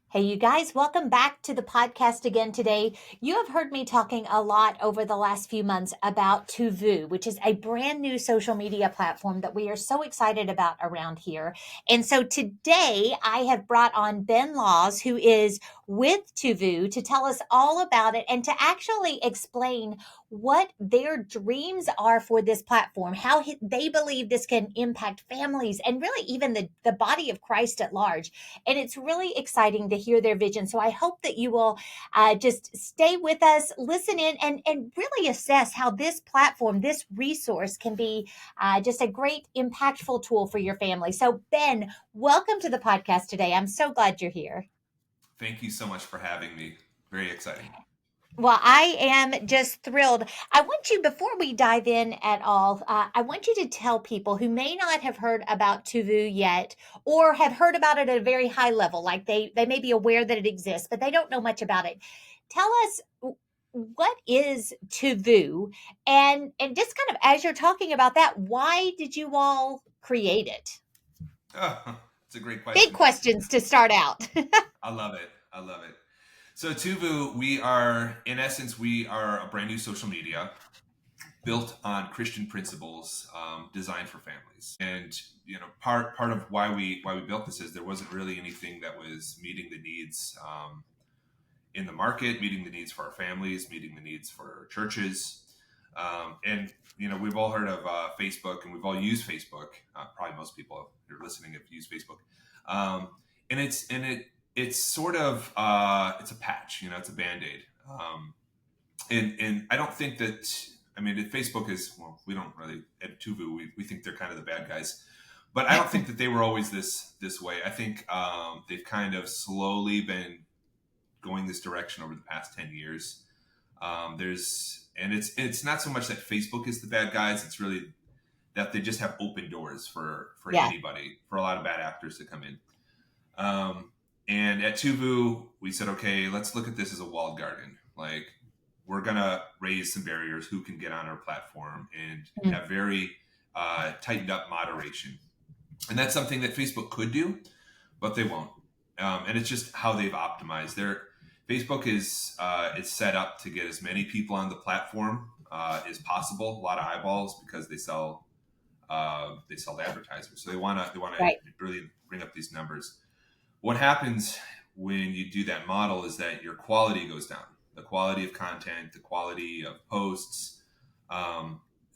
Hey, you guys, welcome back to the podcast again today. You have heard me talking a lot over the last few months about TUVU, which is a brand new social media platform that we are so excited about around here. And so today I have brought on Ben Laws, who is with TUVU, to tell us all about it and to actually explain what their dreams are for this platform, how they believe this can impact families and really even the body of Christ at large. And it's really exciting to hear their vision. So I hope that you will just stay with us, listen in, and really assess how this platform, this resource can be just a great, impactful tool for your family. So, Ben, welcome to the podcast today. I'm so glad you're here. Thank you so much for having me. Very exciting. Well, I am just thrilled. I want you, before we dive in at all, I want you to tell people who may not have heard about Tuvu yet or have heard about it at a very high level, like they may be aware that it exists, but they don't know much about it. Tell us what is Tuvu, and just kind of as you're talking about that, why did you all create it? Oh, it's a great Big question. questions to start out. I love it. I love it. So TUVU, we are, in essence, we are a brand new social media built on Christian principles, designed for families. And part of why we built this is there wasn't really anything that was meeting the needs in the market, meeting the needs for our families, meeting the needs for churches. And we've all heard of Facebook, and we've all used Facebook. Probably most people who are listening have used Facebook. Um, and it's sort of it's a patch. It's a band aid. And I don't think that. I mean, Facebook is, well, we don't really at Tuvu. We think they're kind of the bad guys, but I don't think that they were always this way. I think they've kind of slowly been going this direction over the past 10 years. It's not so much that Facebook is the bad guys. It's really that they just have open doors for Yeah. anybody, for a lot of bad actors to come in. And at Tuvu, we said, okay, let's look at this as a walled garden. Like, we're gonna raise some barriers who can get on our platform and Mm. have very tightened up moderation. And that's something that Facebook could do, but they won't. And it's just how they've optimized their Facebook is set up to get as many people on the platform as possible. A lot of eyeballs because they sell to advertisers, so they want to Right. really bring up these numbers. What happens when you do that model is that your quality goes down, the quality of content, the quality of posts.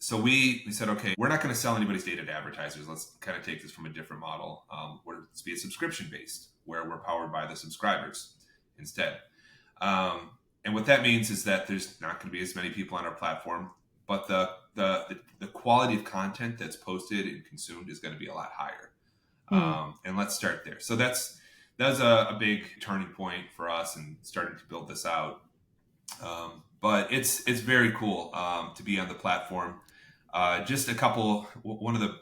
So we said, okay, we're not going to sell anybody's data to advertisers. Let's kind of take this from a different model. Let's be a subscription based, where we're powered by the subscribers instead. And what that means is that there's not going to be as many people on our platform, but the quality of content that's posted and consumed is going to be a lot higher. Mm. And let's start there. So that's a big turning point for us and starting to build this out. But it's very cool to be on the platform. Just a couple. One of the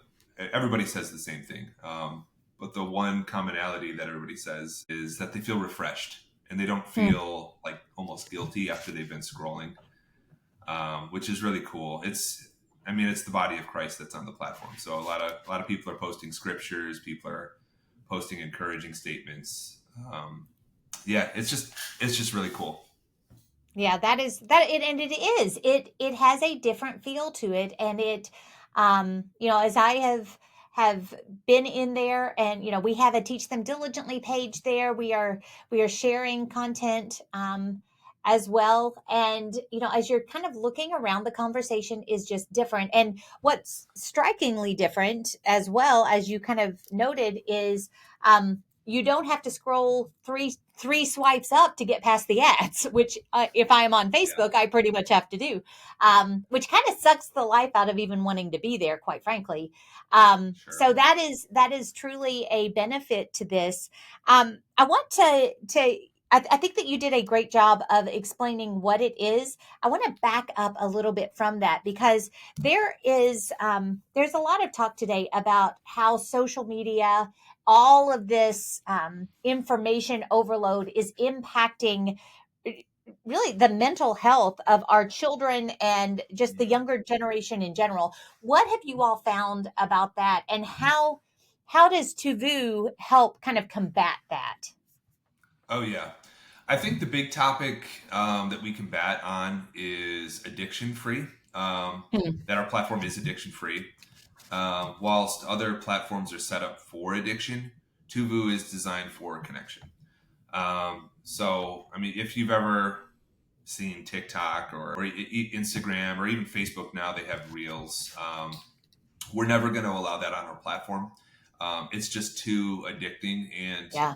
everybody says the same thing, but the one commonality that everybody says is that they feel refreshed and they don't Mm. feel like almost guilty after they've been scrolling, which is really cool. I mean, it's the body of Christ that's on the platform. So a lot of people are posting scriptures. People are posting encouraging statements. Yeah, it's just really cool. Yeah, that is that it, and it is. It has a different feel to it, and as I have been in there, and we have a Teach Them Diligently page there. We are sharing content as well, and as you're kind of looking around, the conversation is just different. And what's strikingly different, as well as you kind of noted, is you don't have to scroll three swipes up to get past the ads, which if I am on Yeah, Facebook, I pretty much have to do, which kind of sucks the life out of even wanting to be there, quite frankly. sure. So that is truly a benefit to this. I want to. I think that you did a great job of explaining what it is. I want to back up a little bit from that because there's a lot of talk today about how social media, all of this information overload is impacting really the mental health of our children and just the Mhm. younger generation in general. What have you all found about that, and how does Tuvu help kind of combat that? Oh yeah, I think the big topic that we can bat on is addiction free. Hmm. That our platform is addiction free. Whilst other platforms are set up for addiction, TUVU is designed for connection. So, I mean, if you've ever seen TikTok or Instagram or even Facebook now, they have Reels. We're never going to allow that on our platform. It's just too addicting. And Yeah.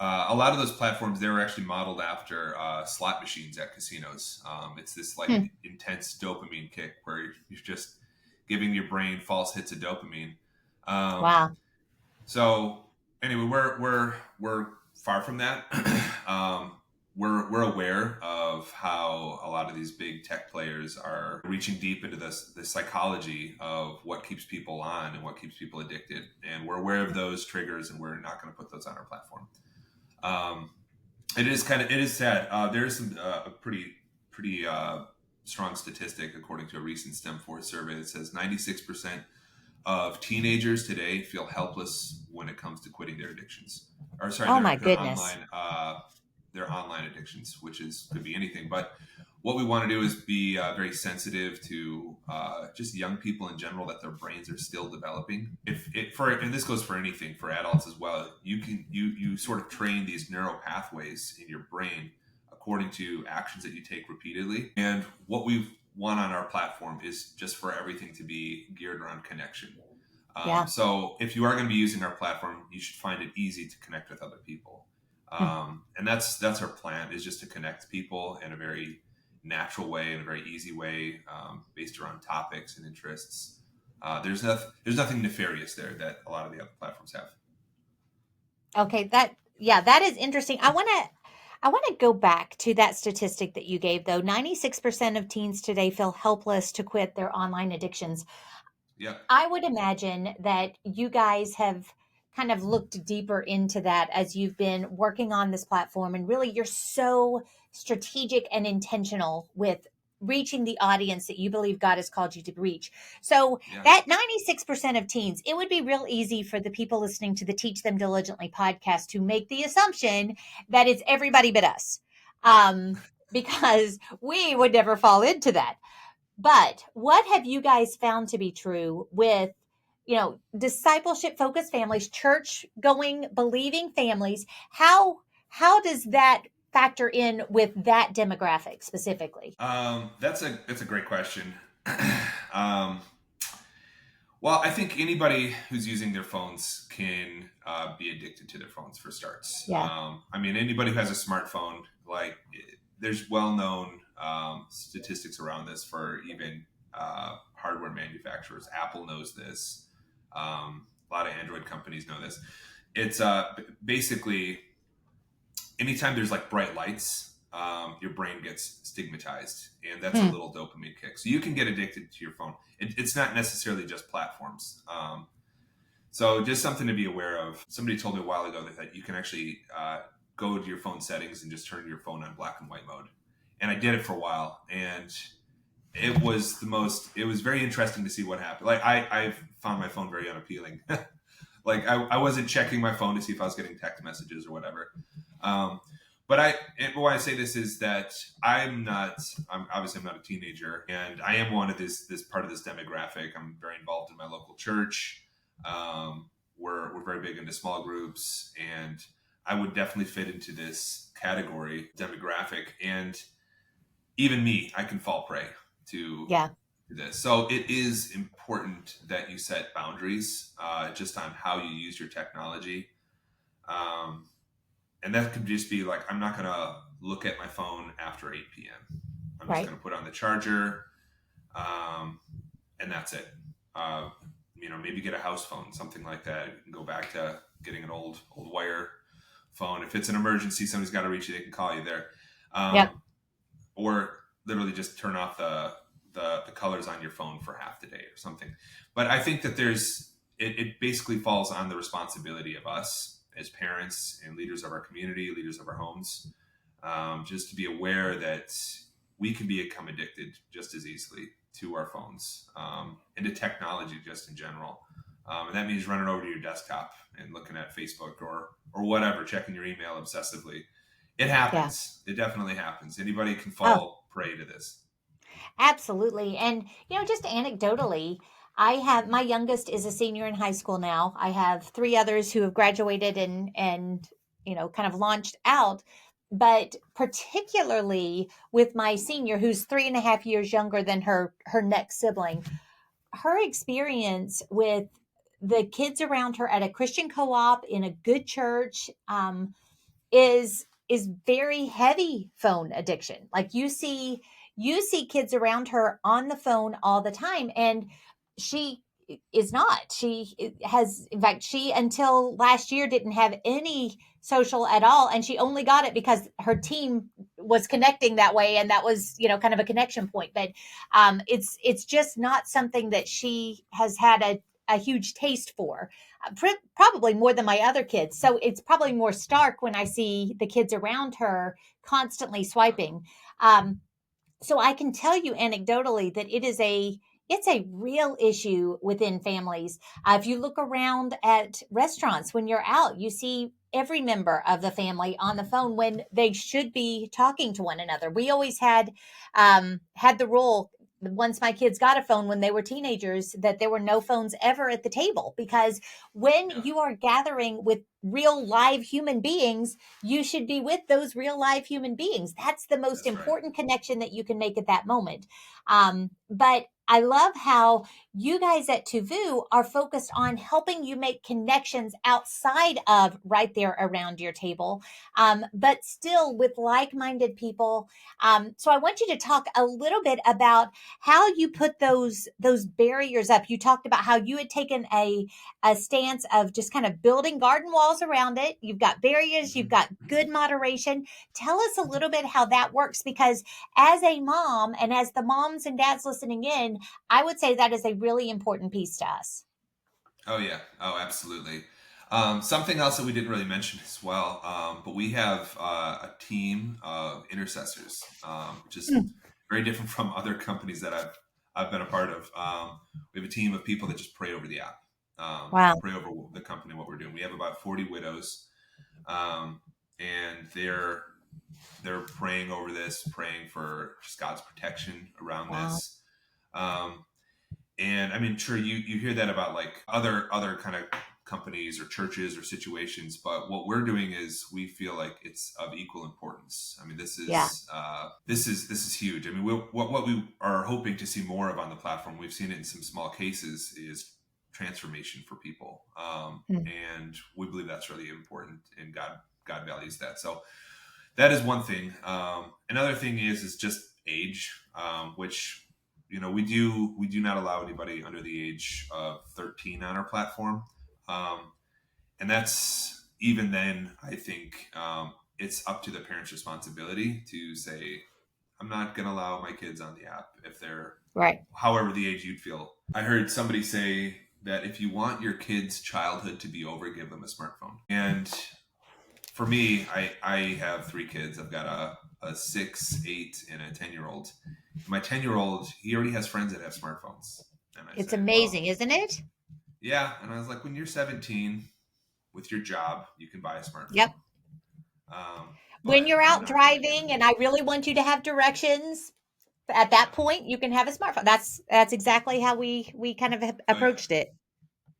a lot of those platforms, they were actually modeled after slot machines at casinos. It's this like Hmm. intense dopamine kick where you're just giving your brain false hits of dopamine. Um, Wow. so anyway, we're far from that. um, we're aware of how a lot of these big tech players are reaching deep into the psychology of what keeps people on and what keeps people addicted, and we're aware of those triggers, and we're not going to put those on our platform. Um, it is sad. There is some a pretty strong statistic according to a recent STEM4 survey that says 96% of teenagers today feel helpless when it comes to quitting their addictions, or sorry, Oh my their goodness. online addictions, which is could be anything. But what we want to do is be very sensitive to just young people in general, that their brains are still developing. If it for and this goes for anything, for adults as well. You sort of train these neural pathways in your brain according to actions that you take repeatedly. And what we want on our platform is just for everything to be geared around connection. Yeah. So if you are going to be using our platform, you should find it easy to connect with other people. Hmm. And that's our plan, is just to connect people in a very natural way, in a very easy way, based around topics and interests. There's nothing nefarious there that a lot of the other platforms have. Okay, that is interesting. I want to go back to that statistic that you gave though. 96% of teens today feel helpless to quit their online addictions. Yeah, I would imagine that you guys have kind of looked deeper into that as you've been working on this platform, and really you're so strategic and intentional with reaching the audience that you believe God has called you to reach. So yeah, that 96% of teens, it would be real easy for the people listening to the Teach Them Diligently podcast to make the assumption that it's everybody but us. Because we would never fall into that. But what have you guys found to be true with, discipleship focused families, church going, believing families? How does that factor in with that demographic specifically? that's a great question. um, Well, I think anybody who's using their phones can be addicted to their phones, for starts. Yeah. I mean, anybody who has a smartphone, like, there's well-known statistics around this for even hardware manufacturers. Apple knows this. A lot of Android companies know this. It's basically anytime there's like bright lights, your brain gets stigmatized, and that's a Hmm. little dopamine kick. So you can get addicted to your phone. It's not necessarily just platforms. So just something to be aware of. Somebody told me a while ago that you can actually go to your phone settings and just turn your phone on black and white mode. And I did it for a while, and it was very interesting to see what happened. Like I found my phone very unappealing. Like I wasn't checking my phone to see if I was getting text messages or whatever. Um, why I say this is that I'm not a teenager, and I am one of this part of this demographic. I'm very involved in my local church. We're very big into small groups, and I would definitely fit into this category demographic. And even me, I can fall prey to Yeah. this. So it is important that you set boundaries, just on how you use your technology. Um, and that could just be like, I'm not going to look at my phone after 8 p.m. I'm just Right. going to put on the charger, um, and that's it. Uh, maybe get a house phone, something like that. You can go back to getting an old wire phone. If it's an emergency, somebody's got to reach you, they can call you there. Yep. Or literally just turn off the colors on your phone for half the day or something. But I think that it basically falls on the responsibility of us as parents and leaders of our community, leaders of our homes, just to be aware that we can become addicted just as easily to our phones, and to technology just in general. And that means running over to your desktop and looking at Facebook or whatever, checking your email obsessively. It Yeah. happens. It definitely happens. Anybody can Oh, fall prey to this. absolutely. And, just anecdotally, I have my youngest is a senior in high school now. I have three others who have graduated and, kind of launched out. But particularly with my senior, who's 3.5 years younger than her next sibling, her experience with the kids around her at a Christian co-op in a good church, is very heavy phone addiction. Like you see kids around her on the phone all the time, and she is not. She has, in fact, she until last year didn't have any social at all, and she only got it because her team was connecting that way, and that was, kind of a connection point. But it's just not something that she has had a huge taste for, probably more than my other kids. So it's probably more stark when I see the kids around her constantly swiping. Um, so I can tell you anecdotally that it's a real issue within families. If you look around at restaurants when you're out, you see every member of the family on the phone when they should be talking to one another. We always had the rule, once my kids got a phone when they were teenagers, that there were no phones ever at the table, because when Yeah, you are gathering with real live human beings, you should be with those real live human beings. That's the most that's right. important connection that you can make at that moment. But I love how you guys at TUVU are focused on helping you make connections outside of right there around your table, but still with like-minded people. So I want you to talk a little bit about how you put those barriers up. You talked about how you had taken a stance of just kind of building garden walls around it. You've got barriers, you've Hmm. got good moderation. Tell us a little bit how that works, because as a mom and as the moms and dads listening in, I would say that is a really important piece to us. Oh yeah. Oh, absolutely. Something else that we didn't really mention as well, but we have a team of intercessors, which is Mm. very different from other companies that I've been a part of. We have a team of people that just pray over the app, Wow. pray over the company, what we're doing. We have about 40 widows, um, and they're praying over this, praying for just God's protection around Wow. this. Um, and I mean, sure, you hear that about like other kind of companies or churches or situations, but what we're doing is we feel like it's of equal importance. I mean, Yeah. this is huge. I mean, what we are hoping to see more of on the platform, we've seen it in some small cases, is transformation for people, Mm. and we believe that's really important, and God values that. So that is one thing. Another thing is just age, which we do not allow anybody under the age of 13 on our platform, um, and that's even then. I think it's up to the parent's responsibility to say, I'm not going to allow my kids on the app if they're Right. however the age you'd feel. I heard somebody say that if you want your kid's childhood to be over, give them a smartphone. And for me, I have three kids. I've got a 6, 8, and a 10-year old. My 10-year old, he already has friends that have smartphones. And I It's said, well, amazing, isn't it? yeah. And I was like, when you're 17 with your job, you can buy a Yep. smartphone. When But you're I'm out not going to give driving him. and I really want you to have directions, at that Yeah. point you can have a smartphone. That's exactly how we kind of Oh, yeah. approached it.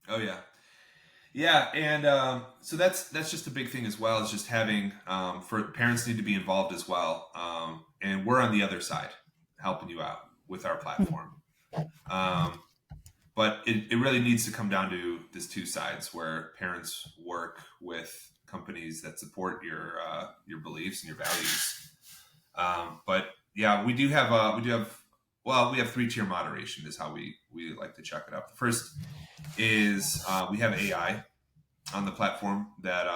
Oh, yeah. Yeah, and so that's just a big thing as well. Is just having for parents need to be involved as well, and we're on the other side helping you out with our platform. Um, but it really needs to come down to these two sides where parents work with companies that support your beliefs and your values. But yeah, we have 3-tier moderation is how we like to check it up. The first is we have AI on the platform that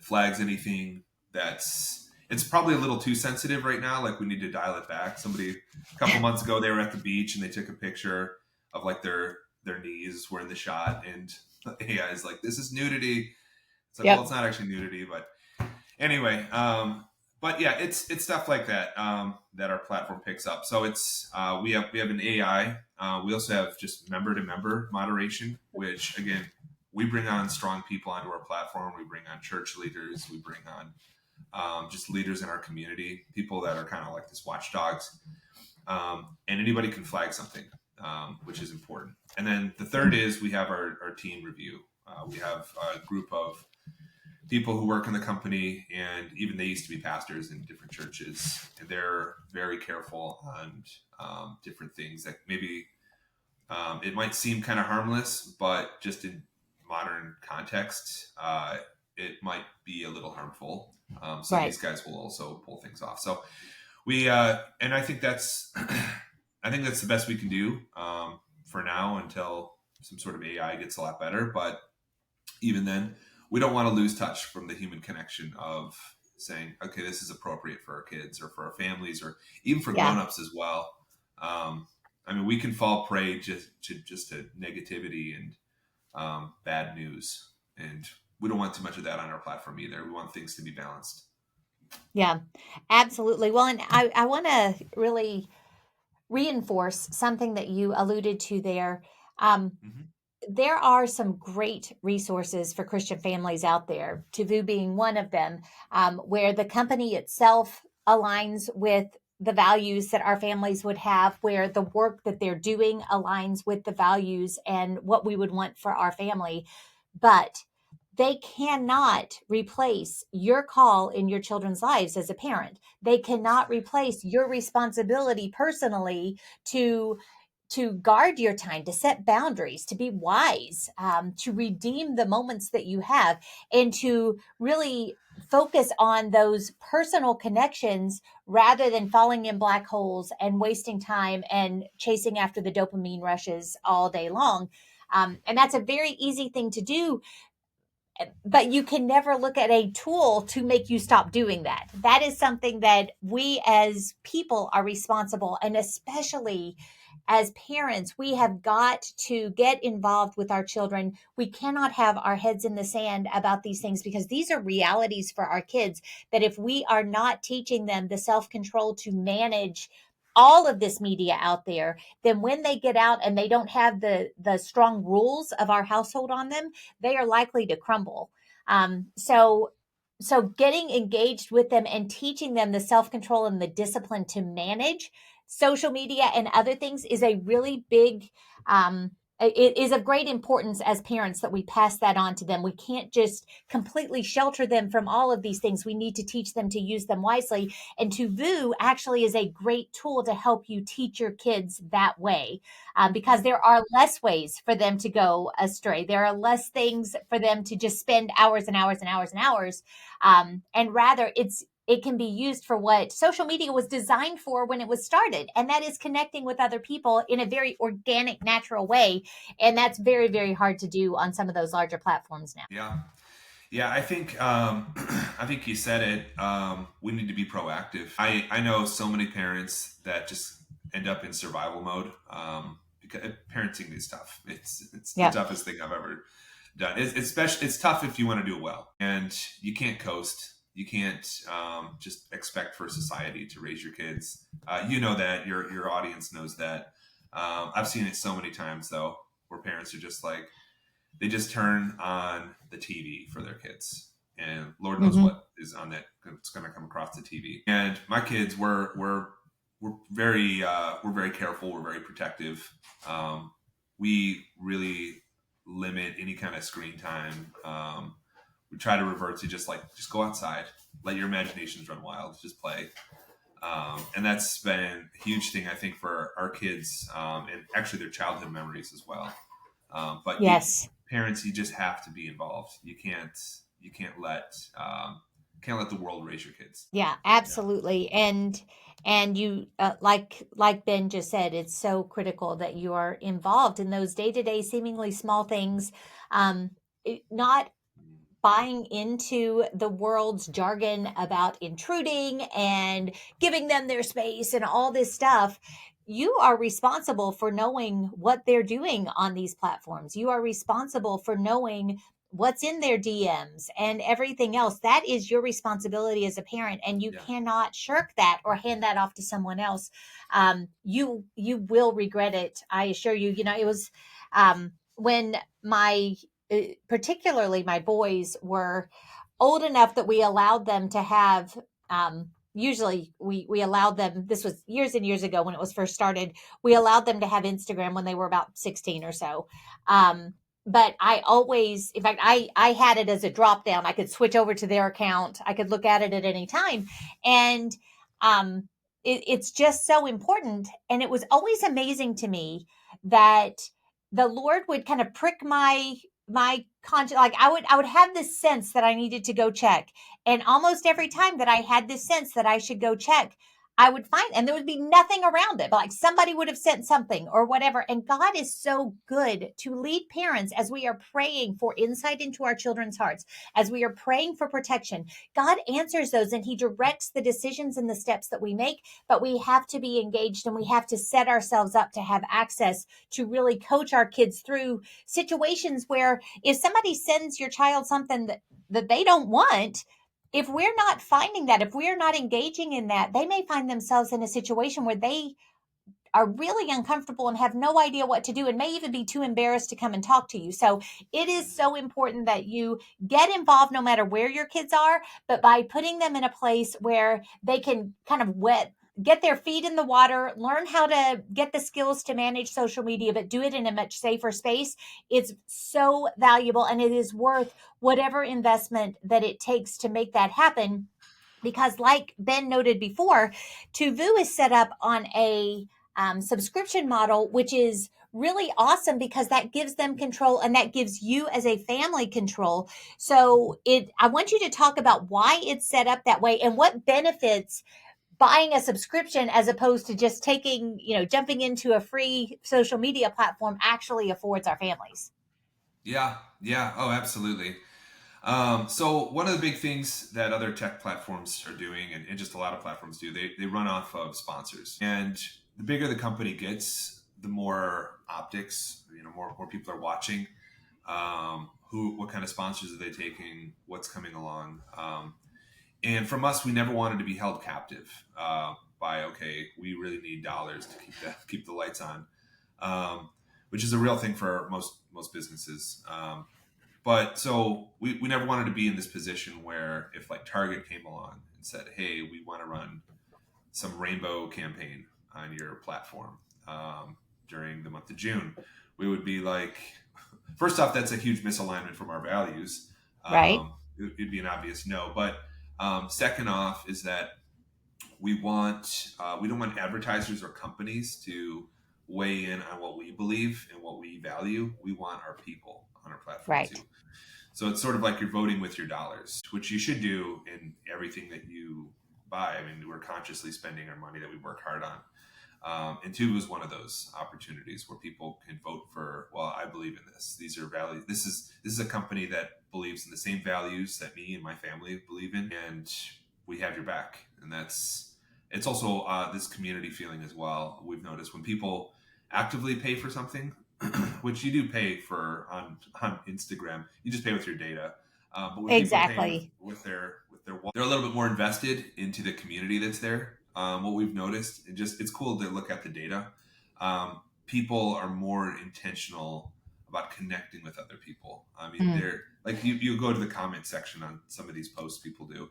flags anything that's it's probably a little too sensitive right now. Like we need to dial it back. Somebody a couple months ago they were at the beach and they took a picture of like their knees were in the shot, and AI is like, "This is nudity." It's like, well, Yep. it's not actually nudity, but anyway. But yeah, it's stuff like that that our platform picks up. So it's we have an AI. We also have just member to member moderation, which again we bring on strong people onto our platform. We bring on church leaders. We bring on just leaders in our community, people that are kind of like this watchdogs. And anybody can flag something, which is important. And then the third is we have our team review. We have a group of people who work in the company, and even they used to be pastors in different churches, and they're very careful on different things that maybe it might seem kind of harmless, but just in modern context, it might be a little harmful. So Right. these guys will also pull things off. So we and I think that's I think that's the best we can do for now until some sort of AI gets a lot better. But even then, we don't want to lose touch from the human connection of saying, okay, this is appropriate for our kids or for our families or even for Yeah. grown-ups as well. I mean, we can fall prey just to negativity and bad news, and we don't want too much of that on our platform either. We want things to be balanced. Yeah. Absolutely. Well, and I want to really reinforce something that you alluded to there. Um, Mm-hmm. there are some great resources for Christian families out there, TUVU being one of them, where the company itself aligns with the values that our families would have, where the work that they're doing aligns with the values and what we would want for our family. But they cannot replace your call in your children's lives as a parent. They cannot replace your responsibility personally to guard your time, to set boundaries, to be wise, to redeem the moments that you have, and to really focus on those personal connections rather than falling in black holes and wasting time and chasing after the dopamine rushes all day long. And that's a very easy thing to do, but you can never look at a tool to make you stop doing that. That is something that we as people are responsible, and especially as parents, we have got to get involved with our children. We cannot have our heads in the sand about these things, because these are realities for our kids, that if we are not teaching them the self-control to manage all of this media out there, then when they get out and they don't have the strong rules of our household on them, they are likely to crumble. So getting engaged with them and teaching them the self-control and the discipline to manage social media and other things is a really big, it is of great importance as parents that we pass that on to them. We can't just completely shelter them from all of these things. We need to teach them to use them wisely. And TUVU actually is a great tool to help you teach your kids that way, because there are less ways for them to go astray. There are less things for them to just spend hours and hours and hours and hours. And rather, it can be used for what social media was designed for when it was started, and that is connecting with other people in a very organic, natural way. And that's very, very hard to do on some of those larger platforms now. Yeah. Yeah, I think I think you said it. We need to be proactive. I know so many parents that just end up in survival mode because parenting is tough. It's the Yeah. toughest thing I've ever done. It's tough if you want to do it well, and you can't coast. You can't just expect for society to raise your kids. You know that your audience knows that. I've seen it so many times though, where parents are just like, they just turn on the TV for their kids, and Lord knows Mm-hmm. what is on that. It's going to come across the TV. And my kids, we're very careful. We're very protective. We really limit any kind of screen time. We try to revert to just go outside, let your imaginations run wild, just play. And that's been a huge thing, I think, for our kids, and actually their childhood memories as well. But Yes. parents, you just have to be involved. You can't let the world raise your kids. Yeah, Yeah. absolutely. And you, like Ben just said, it's so critical that you are involved in those day-to-day seemingly small things. Not buying into the world's jargon about intruding and giving them their space and all this stuff. You are responsible for knowing what they're doing on these platforms. You are responsible for knowing what's in their DMs and everything else. That is your responsibility as a parent, and you Yeah. cannot shirk that or hand that off to someone else. You will regret it, I assure you. You know, it was when particularly my boys were old enough that we allowed them to have, usually we allowed them, this was years and years ago when it was first started, we allowed them to have Instagram when they were about 16 or so. But I always, in fact, I had it as a drop down. I could switch over to their account. I could look at it at any time. And um, it's just so important. And it was always amazing to me that the Lord would kind of prick my conscience. Like I would have this sense that I needed to go check. And almost every time that I had this sense that I should go check, I would find, and there would be nothing around it, but like somebody would have sent something or whatever. And God is so good to lead parents as we are praying for insight into our children's hearts, as we are praying for protection. God answers those and He directs the decisions and the steps that we make, but we have to be engaged and we have to set ourselves up to have access to really coach our kids through situations where if somebody sends your child something that they don't want, if we're not finding that, if we're not engaging in that, they may find themselves in a situation where they are really uncomfortable and have no idea what to do and may even be too embarrassed to come and talk to you. So it is so important that you get involved no matter where your kids are, but by putting them in a place where they can kind of get their feet in the water, learn how to get the skills to manage social media, but do it in a much safer space. It's so valuable and it is worth whatever investment that it takes to make that happen. Because, like Ben noted before, TUVU is set up on a subscription model, which is really awesome because that gives them control and that gives you as a family control. So I want you to talk about why it's set up that way and what benefits buying a subscription as opposed to just jumping into a free social media platform actually affords our families. Yeah, yeah, oh, absolutely. So one of the big things that other tech platforms are doing, and just a lot of platforms do, they run off of sponsors. And the bigger the company gets, the more optics, more people are watching. What kind of sponsors are they taking? What's coming along? And from us, we never wanted to be held captive by, okay, we really need dollars to keep the lights on, which is a real thing for most businesses. But so we never wanted to be in this position where if like Target came along and said, hey, we want to run some rainbow campaign on your platform during the month of June, we would be like, first off, that's a huge misalignment from our values. Right. It'd be an obvious no. But second off is that we don't want advertisers or companies to weigh in on what we believe and what we value. We want our people on our platform Right. too. So it's sort of like you're voting with your dollars, which you should do in everything that you buy. I mean, we're consciously spending our money that we work hard on. And TUVU is one of those opportunities where people can vote for, well, I believe in this. These are values. This is a company that believes in the same values that me and my family believe in, and we have your back. And it's also this community feeling as well. We've noticed when people actively pay for something, which you do pay for on Instagram, you just pay with your data. But when people are paying Exactly. with their they're a little bit more invested into the community that's there. What we've noticed, it's cool to look at the data. People are more intentional about connecting with other people. I mean, Mm. they're like you go to the comment section on some of these posts people do,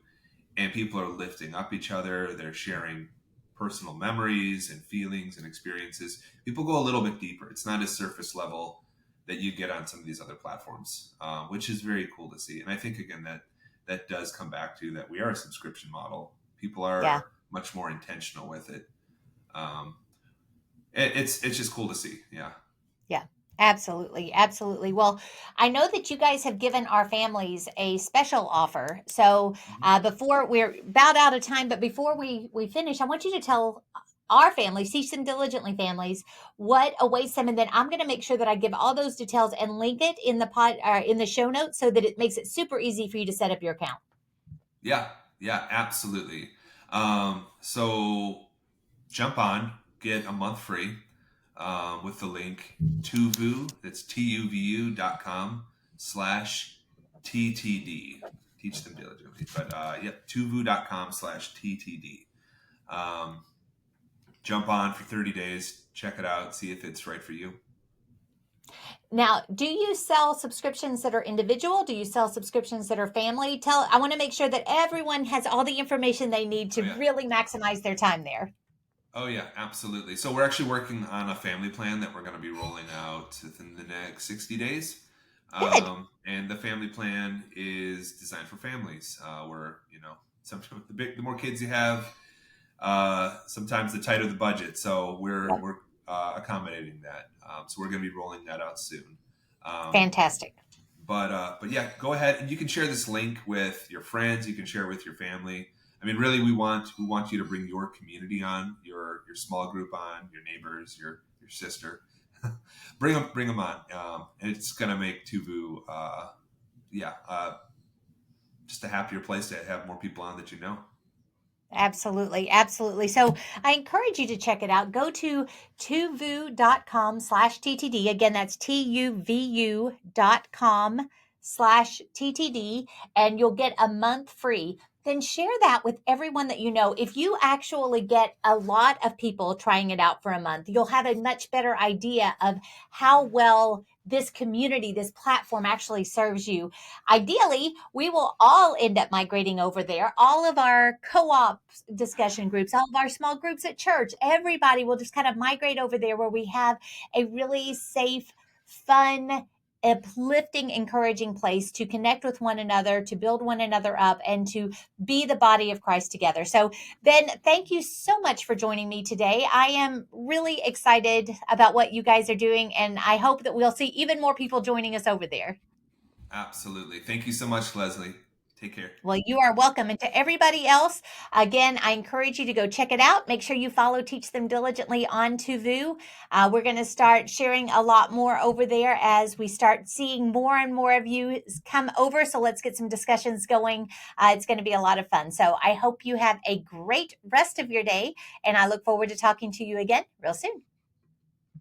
and people are lifting up each other. They're sharing personal memories and feelings and experiences. People go a little bit deeper. It's not as surface level that you get on some of these other platforms, which is very cool to see. And I think again that does come back to that we are a subscription model. People Yeah. are much more intentional with it. Um, it's just cool to see. Yeah. Yeah, absolutely. Absolutely. Well, I know that you guys have given our families a special offer. So Mhm. before we're about out of time, but before we finish, I want you to tell our families, Teach Them Diligently families, what awaits them. And then I'm going to make sure that I give all those details and link it in in the show notes so that it makes it super easy for you to set up your account. Yeah. Yeah. Absolutely. So jump on, get a month free with the link TUVU, that's TUVU.com/TTD. Teach them diligently. But yep, TUVU.com/TTD. Um, jump on for 30 days, check it out, see if it's right for you. Now, do you sell subscriptions that are individual? Do you sell subscriptions that are family? I want to make sure that everyone has all the information they need Oh to yeah. really maximize their time there. Oh yeah, absolutely. So we're actually working on a family plan that we're going to be rolling out within the next 60 days. Good. And the family plan is designed for families. Where sometimes the more kids you have, sometimes the tighter the budget. So Yep. we're accommodating that. So we're going to be rolling that out soon. Um, Fantastic. but yeah, go ahead and you can share this link with your friends. You can share it with your family. I mean, really, we want you to bring your community on, your small group on, your neighbors, your sister. Bring them on, and it's gonna make Tuvu, yeah, just a happier place to have more people on that you know. Absolutely. Absolutely. So I encourage you to check it out. Go to tuvu.com/TTD. Again, that's TUVU.com/TTD, and you'll get a month free. Then share that with everyone that you know. If you actually get a lot of people trying it out for a month, you'll have a much better idea of how well this community, this platform actually serves you. Ideally, we will all end up migrating over there. All of our co-op discussion groups, all of our small groups at church, everybody will just kind of migrate over there where we have a really safe, fun, uplifting, encouraging place to connect with one another, to build one another up, and to be the body of Christ together. So, Ben, thank you so much for joining me today. I am really excited about what you guys are doing, and I hope that we'll see even more people joining us over there. Absolutely. Thank you so much, Leslie. Take care. Well, you are welcome. And to everybody else, again, I encourage you to go check it out. Make sure you follow Teach Them Diligently on TUVU. We're going to start sharing a lot more over there as we start seeing more and more of you come over. So let's get some discussions going. It's going to be a lot of fun. So I hope you have a great rest of your day. And I look forward to talking to you again real soon.